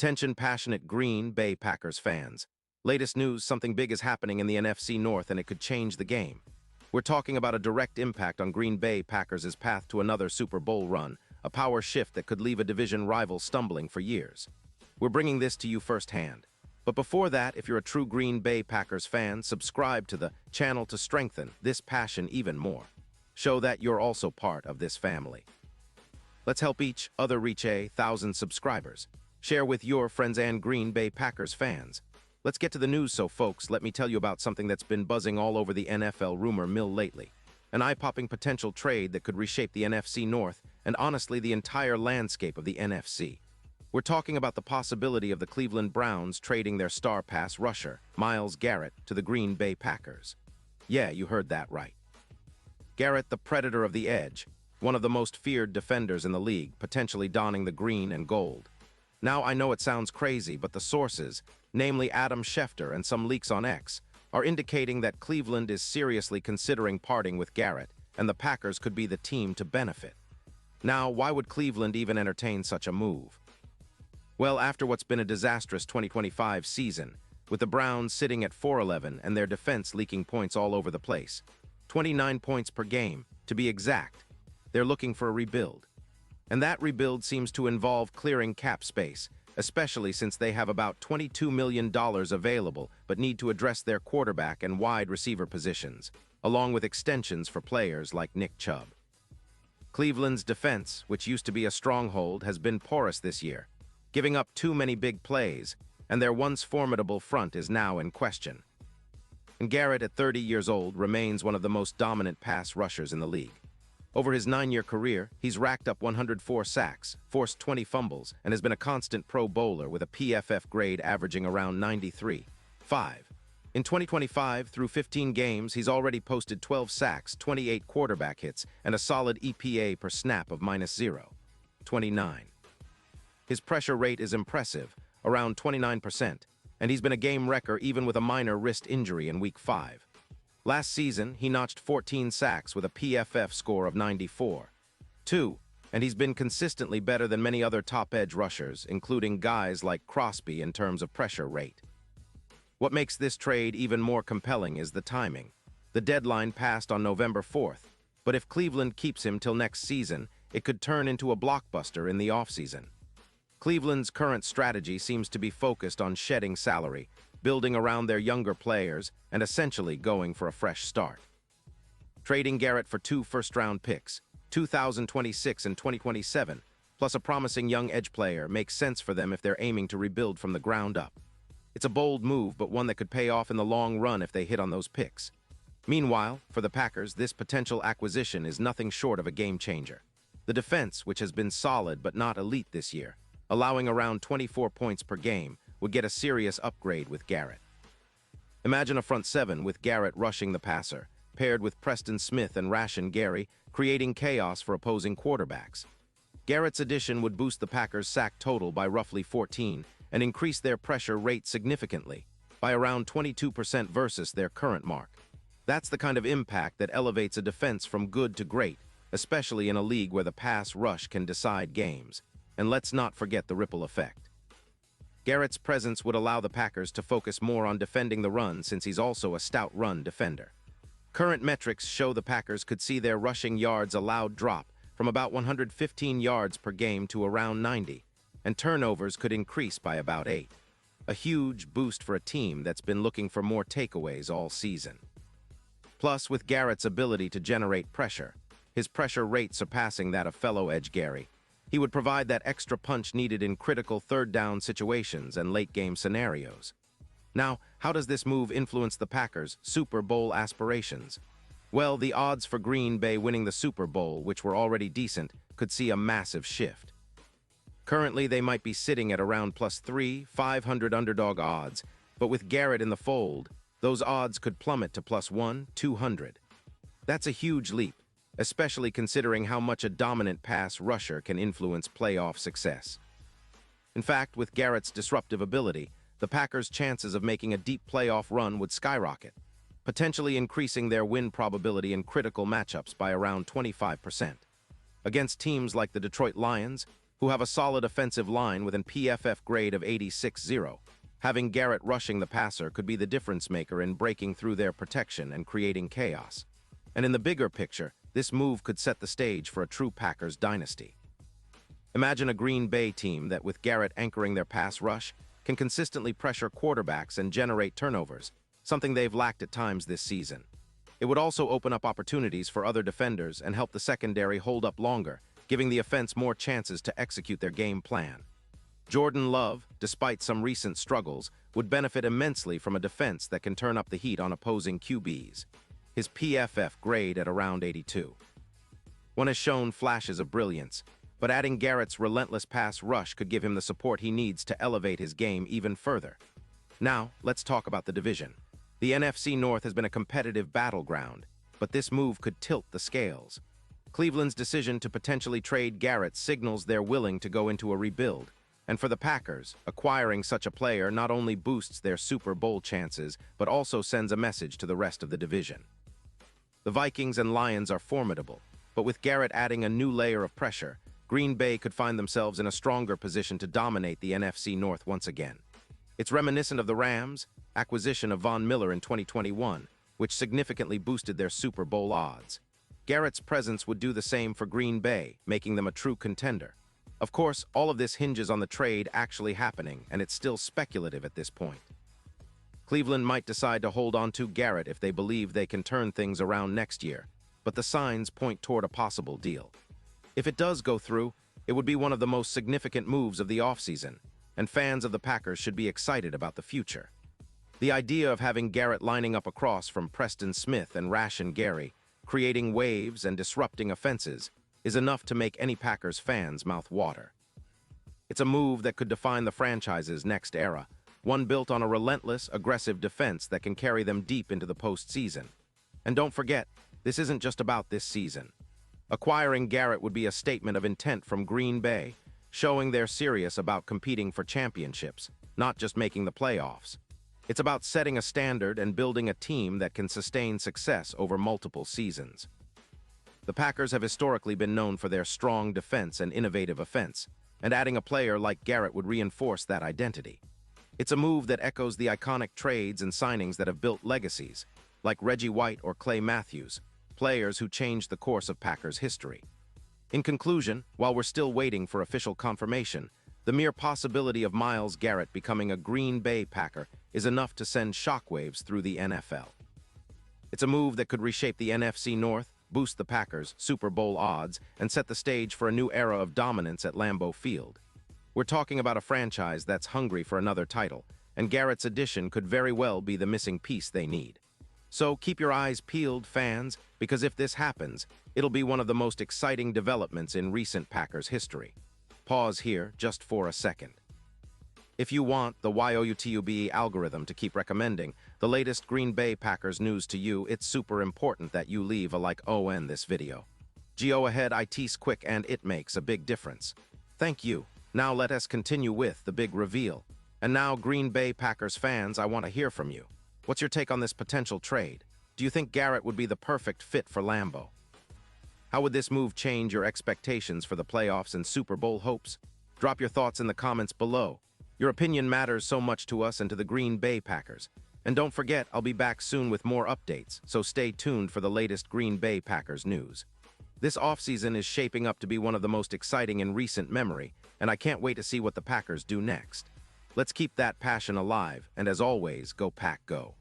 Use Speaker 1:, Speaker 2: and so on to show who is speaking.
Speaker 1: Attention passionate Green Bay Packers fans. Latest news, something big is happening in the NFC North and it could change the game. We're talking about a direct impact on Green Bay Packers' path to another Super Bowl run, a power shift that could leave a division rival stumbling for years. We're bringing this to you firsthand. But before that, if you're a true Green Bay Packers fan, subscribe to the channel to strengthen this passion even more. Show that you're also part of this family. Let's help each other reach 1,000 subscribers. Share with your friends and Green Bay Packers fans. Let's get to the news, so folks, let me tell you about something that's been buzzing all over the NFL rumor mill lately. An eye-popping potential trade that could reshape the NFC North and honestly the entire landscape of the NFC. We're talking about the possibility of the Cleveland Browns trading their star pass rusher, Myles Garrett, to the Green Bay Packers. Yeah, you heard that right. Garrett, the predator of the edge, one of the most feared defenders in the league, potentially donning the green and gold. Now, I know it sounds crazy, but the sources, namely Adam Schefter and some leaks on X, are indicating that Cleveland is seriously considering parting with Garrett, and the Packers could be the team to benefit. Now, why would Cleveland even entertain such a move? Well, after what's been a disastrous 2025 season, with the Browns sitting at 4-11 and their defense leaking points all over the place, 29 points per game, to be exact, they're looking for a rebuild. And that rebuild seems to involve clearing cap space, especially since they have about $22 million available but need to address their quarterback and wide receiver positions, along with extensions for players like Nick Chubb. Cleveland's defense, which used to be a stronghold, has been porous this year, giving up too many big plays, and their once formidable front is now in question. And Garrett, at 30 years old, remains one of the most dominant pass rushers in the league. Over his 9-year career, he's racked up 104 sacks, forced 20 fumbles, and has been a constant Pro Bowler with a PFF grade averaging around 93.5. In 2025, through 15 games, he's already posted 12 sacks, 28 quarterback hits, and a solid EPA per snap of -0.29. His pressure rate is impressive, around 29%, and he's been a game wrecker even with a minor wrist injury in Week 5. Last season, he notched 14 sacks with a PFF score of 94.2, and he's been consistently better than many other top-edge rushers, including guys like Crosby in terms of pressure rate. What makes this trade even more compelling is the timing. The deadline passed on November 4th, but if Cleveland keeps him till next season, it could turn into a blockbuster in the offseason. Cleveland's current strategy seems to be focused on shedding salary, building around their younger players, and essentially going for a fresh start. Trading Garrett for 2 first-round picks, 2026 and 2027, plus a promising young edge player, makes sense for them if they're aiming to rebuild from the ground up. It's a bold move, but one that could pay off in the long run if they hit on those picks. Meanwhile, for the Packers, this potential acquisition is nothing short of a game-changer. The defense, which has been solid but not elite this year, allowing around 24 points per game, would get a serious upgrade with Garrett. Imagine a front seven with Garrett rushing the passer, paired with Preston Smith and Rashan Gary, creating chaos for opposing quarterbacks. Garrett's addition would boost the Packers' sack total by roughly 14 and increase their pressure rate significantly, by around 22% versus their current mark. That's the kind of impact that elevates a defense from good to great, especially in a league where the pass rush can decide games. And let's not forget the ripple effect. Garrett's presence would allow the Packers to focus more on defending the run since he's also a stout run defender. Current metrics show the Packers could see their rushing yards allowed drop from about 115 yards per game to around 90, and turnovers could increase by about 8. A huge boost for a team that's been looking for more takeaways all season. Plus, with Garrett's ability to generate pressure, his pressure rate surpassing that of fellow edge Gary, he would provide that extra punch needed in critical third-down situations and late-game scenarios. Now, how does this move influence the Packers' Super Bowl aspirations? Well, the odds for Green Bay winning the Super Bowl, which were already decent, could see a massive shift. Currently, they might be sitting at around +3,500 underdog odds, but with Garrett in the fold, those odds could plummet to +1,200. That's a huge leap, especially considering how much a dominant pass rusher can influence playoff success. In fact, with Garrett's disruptive ability, the Packers' chances of making a deep playoff run would skyrocket, potentially increasing their win probability in critical matchups by around 25%. Against teams like the Detroit Lions, who have a solid offensive line with an PFF grade of 86.0. Having Garrett rushing the passer could be the difference maker in breaking through their protection and creating chaos. And in the bigger picture, this move could set the stage for a true Packers dynasty. Imagine a Green Bay team that, with Garrett anchoring their pass rush, can consistently pressure quarterbacks and generate turnovers, something they've lacked at times this season. It would also open up opportunities for other defenders and help the secondary hold up longer, giving the offense more chances to execute their game plan. Jordan Love, despite some recent struggles, would benefit immensely from a defense that can turn up the heat on opposing QBs. His PFF grade at around 82. One has shown flashes of brilliance, but adding Garrett's relentless pass rush could give him the support he needs to elevate his game even further. Now, let's talk about the division. The NFC North has been a competitive battleground, but this move could tilt the scales. Cleveland's decision to potentially trade Garrett signals they're willing to go into a rebuild. And for the Packers, acquiring such a player not only boosts their Super Bowl chances, but also sends a message to the rest of the division. The Vikings and Lions are formidable, but with Garrett adding a new layer of pressure, Green Bay could find themselves in a stronger position to dominate the NFC North once again. It's reminiscent of the Rams' acquisition of Von Miller in 2021, which significantly boosted their Super Bowl odds. Garrett's presence would do the same for Green Bay, making them a true contender. Of course, all of this hinges on the trade actually happening, and it's still speculative at this point. Cleveland might decide to hold on to Garrett if they believe they can turn things around next year, but the signs point toward a possible deal. If it does go through, it would be one of the most significant moves of the offseason, and fans of the Packers should be excited about the future. The idea of having Garrett lining up across from Preston Smith and Rashan Gary, creating waves and disrupting offenses, is enough to make any Packers fans mouth water. It's a move that could define the franchise's next era, one built on a relentless, aggressive defense that can carry them deep into the postseason. And don't forget, this isn't just about this season. Acquiring Garrett would be a statement of intent from Green Bay, showing they're serious about competing for championships, not just making the playoffs. It's about setting a standard and building a team that can sustain success over multiple seasons. The Packers have historically been known for their strong defense and innovative offense, and adding a player like Garrett would reinforce that identity. It's a move that echoes the iconic trades and signings that have built legacies, like Reggie White or Clay Matthews, players who changed the course of Packers history. In conclusion, while we're still waiting for official confirmation, the mere possibility of Myles Garrett becoming a Green Bay Packer is enough to send shockwaves through the NFL. It's a move that could reshape the NFC North, boost the Packers' Super Bowl odds, and set the stage for a new era of dominance at Lambeau Field. We're talking about a franchise that's hungry for another title, and Garrett's addition could very well be the missing piece they need. So keep your eyes peeled, fans, because if this happens, it'll be one of the most exciting developments in recent Packers history. Pause here just for a second. If you want the YOUTUBE algorithm to keep recommending the latest Green Bay Packers news to you, it's super important that you leave a like on this video. Go ahead, it's quick and it makes a big difference. Thank you. Now let us continue with the big reveal. And now, Green Bay Packers fans, I want to hear from you. What's your take on this potential trade? Do you think Garrett would be the perfect fit for Lambeau? How would this move change your expectations for the playoffs and Super Bowl hopes? Drop your thoughts in the comments below. Your opinion matters so much to us and to the Green Bay Packers. And don't forget, I'll be back soon with more updates, so stay tuned for the latest Green Bay Packers news. This offseason is shaping up to be one of the most exciting in recent memory, and I can't wait to see what the Packers do next. Let's keep that passion alive, and as always, go Pack Go.